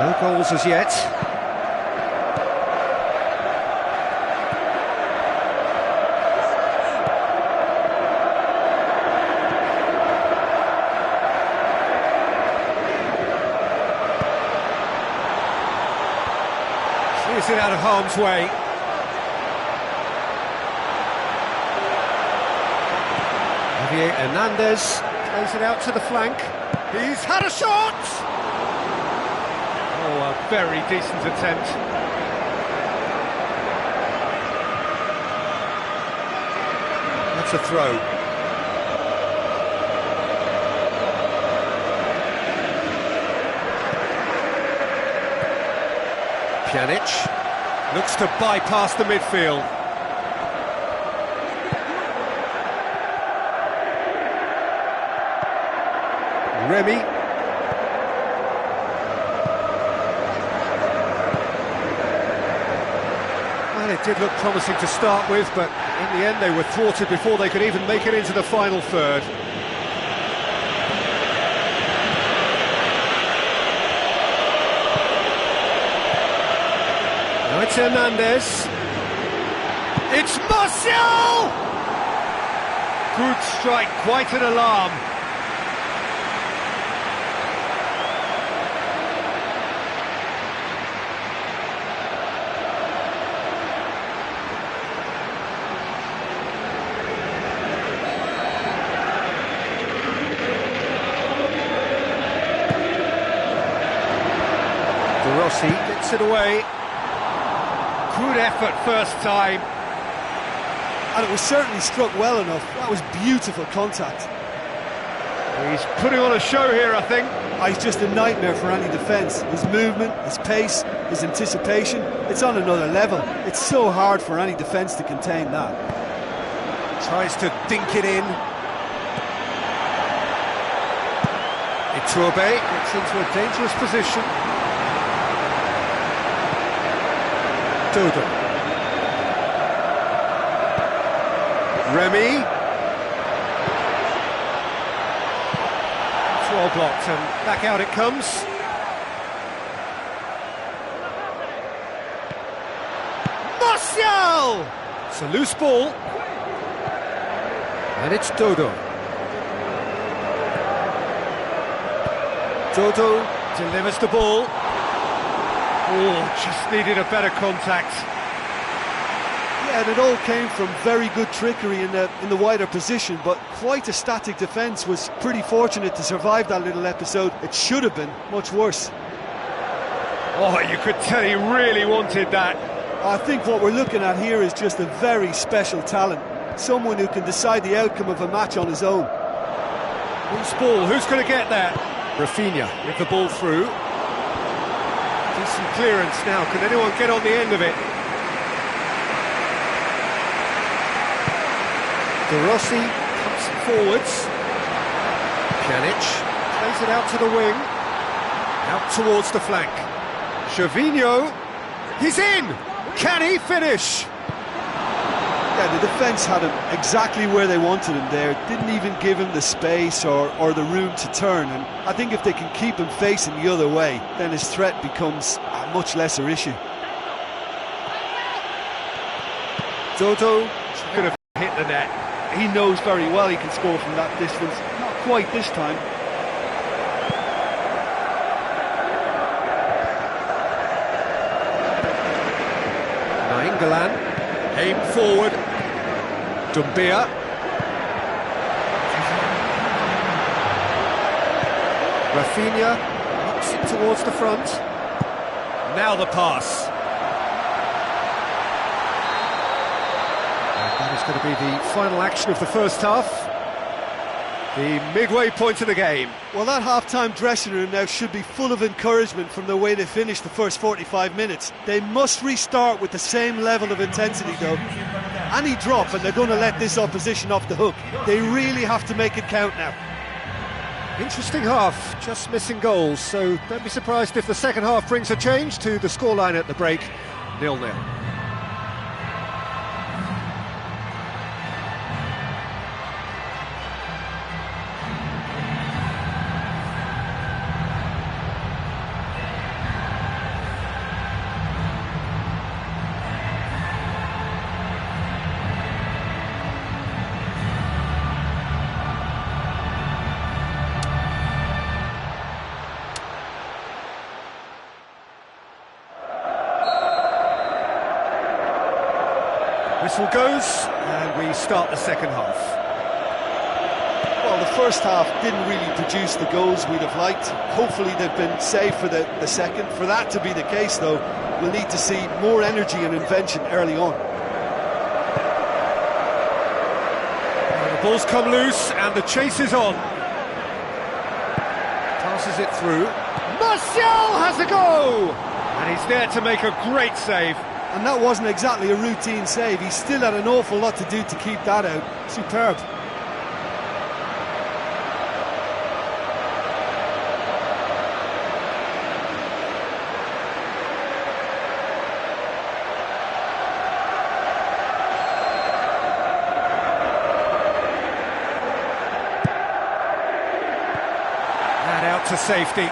No goals as yet. Clears it out of harm's way. Javier Hernandez plays it out to the flank. He's had a shot! Oh, a very decent attempt. That's a throw. Pjanic looks to bypass the midfield. Remy. Well, it did look promising to start with, but in the end they were thwarted before they could even make it into the final third. Now it's Hernandez. It's Martial! Good strike, quite an alarm. Rossi gets it away. Good effort first time. And it was certainly struck well enough. That was beautiful contact. He's putting on a show here, I think. He's just a nightmare for any defence. His movement, his pace, his anticipation, it's on another level. It's so hard for any defence to contain that. Tries to dink it in. Iturbe gets into a dangerous position. Dodo. Remy. It's well blocked and back out it comes. Martial! It's a loose ball. And it's Dodo. Dodo delivers the ball. Oh, just needed a better contact. Yeah, and it all came from very good trickery in the wider position, but quite a static defence. Was pretty fortunate to survive that little episode. It should have been much worse. Oh, you could tell he really wanted that. I think what we're looking at here is just a very special talent. Someone who can decide the outcome of a match on his own. Loose ball, who's going to get that? Rafinha with the ball through. Decent clearance now, can anyone get on the end of it? De Rossi comes forwards. Pjanic plays it out to the wing. Out towards the flank. Gervinho, he's in! Can he finish? Yeah, the defence had him exactly where they wanted him there. Didn't even give him the space or the room to turn. And I think if they can keep him facing the other way, then his threat becomes a much lesser issue. Dodo could have hit the net. He knows very well he can score from that distance. Not quite this time. Nainggolan, aim forward. Dumbia. Rafinha knocks it towards the front. Now the pass. And that is going to be the final action of the first half. The midway point of the game. Well, that half-time dressing room now should be full of encouragement from the way they finished the first 45 minutes. They must restart with the same level of intensity, though. Any drop and they're going to let this opposition off the hook. They really have to make it count now. Interesting half, just missing goals, so don't be surprised if the second half brings a change to the scoreline at the break, 0-0. whistle goes, and we start the second half. Well, the first half didn't really produce the goals we'd have liked. Hopefully they've been saved for the second. For that to be the case, though, we'll need to see more energy and invention early on. And the ball's come loose, and the chase is on. Passes it through. Martial has a go! And he's there to make a great save. And that wasn't exactly a routine save. He still had an awful lot to do to keep that out. Superb. And out to safety.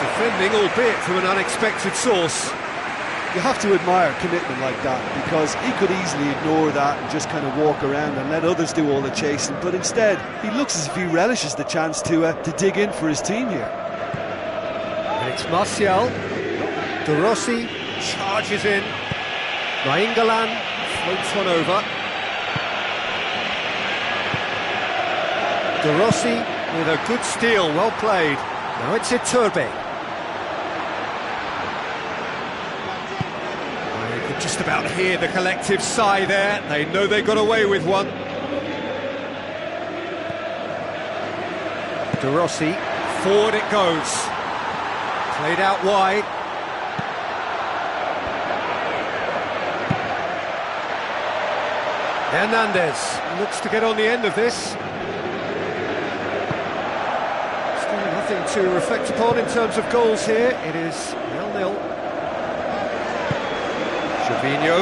Defending, albeit from an unexpected source. You have to admire commitment like that, because he could easily ignore that and just kind of walk around and let others do all the chasing, but instead he looks as if he relishes the chance to dig in for his team here. And it's Martial. De Rossi charges in. Nainggolan floats one over. De Rossi with a good steal, well played. Now it's Iturbe. You could just about hear the collective sigh there. They know they got away with one. De Rossi, forward it goes. Played out wide. Hernandez looks to get on the end of this. Still nothing to reflect upon in terms of goals here. It is 0-0. Gervinho.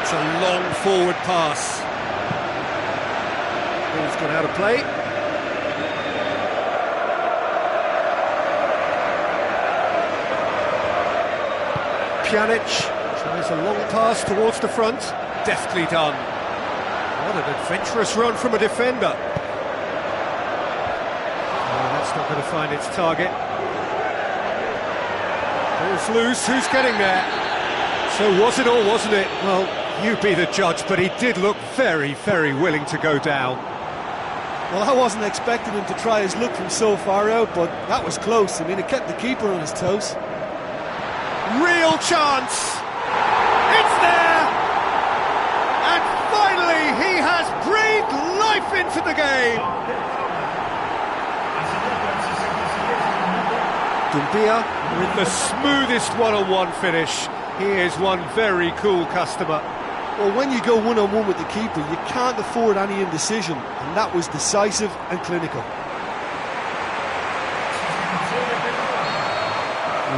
It's a long forward pass. Ball's gone out of play. Pjanic tries a long pass towards the front. Deftly done. What an adventurous run from a defender. Oh, that's not going to find its target. Ball's loose, who's getting there? So was it or wasn't it? Well, you be the judge, but he did look very, very willing to go down. Well, I wasn't expecting him to try his luck from so far out, but that was close. I mean, it kept the keeper on his toes. Real chance! It's there! And finally he has breathed life into the game! Doumbia with the smoothest one-on-one finish. He is one very cool customer. Well, when you go one-on-one with the keeper, you can't afford any indecision, and that was decisive and clinical.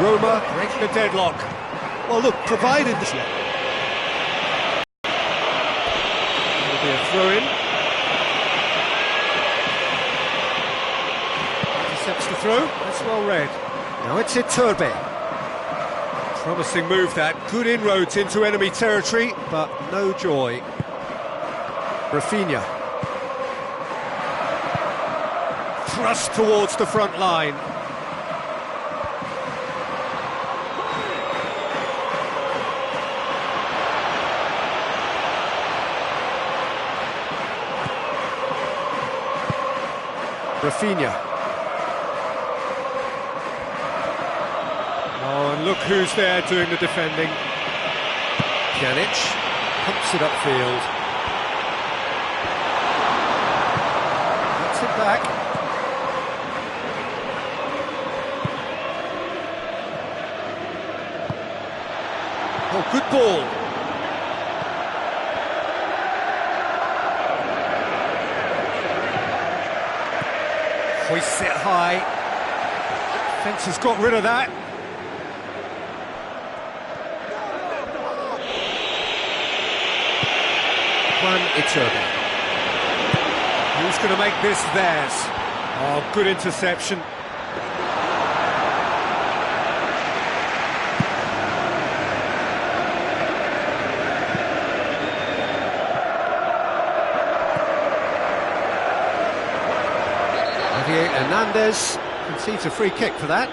Roma break the deadlock. Well, look, provided this one. It'll be a throw-in. Intercepts the throw. That's well read. Now it's Iturbe. Promising move that. Good inroads into enemy territory, but no joy. Rafinha. Thrust towards the front line. Rafinha. Oh, and look who's there doing the defending. Pjanic pumps it upfield. Puts it back. Oh, good ball. Hoists it high. Fence has got rid of that. Iturbe. Who's going to make this theirs? Oh, good interception. Hernandez concedes a free kick for that.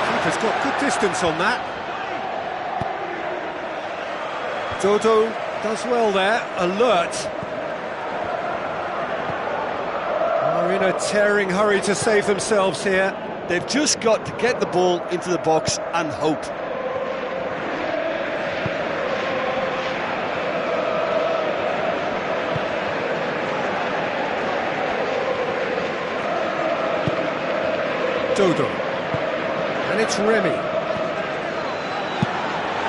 Keeper's got good distance on that. Dodo does well there, alert. Are in a tearing hurry to save themselves here. They've just got to get the ball into the box and hope. Dodo. And it's Remy.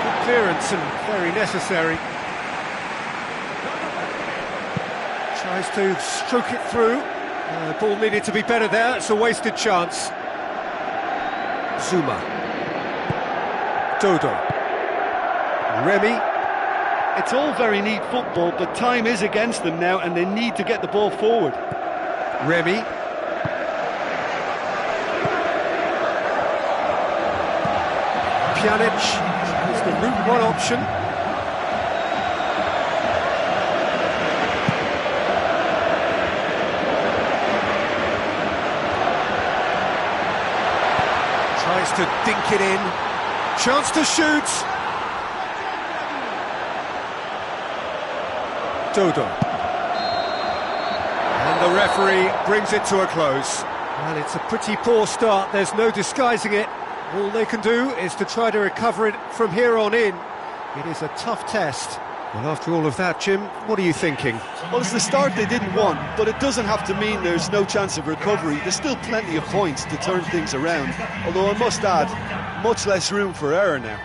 Good clearance and very necessary. Tries to stroke it through. Ball needed to be better there, it's a wasted chance. Zuma. Dodo. Remy. It's all very neat football, but time is against them now and they need to get the ball forward. Remy. Pjanic is the route one option. Tries to dink it in. Chance to shoot. Dodo. And the referee brings it to a close. Well, it's a pretty poor start, there's no disguising it. All they can do is to try to recover it from here on in. It is a tough test. Well, after all of that, Jim, what are you thinking? Well, it's the start they didn't want, but it doesn't have to mean there's no chance of recovery. There's still plenty of points to turn things around, although I must add, much less room for error now.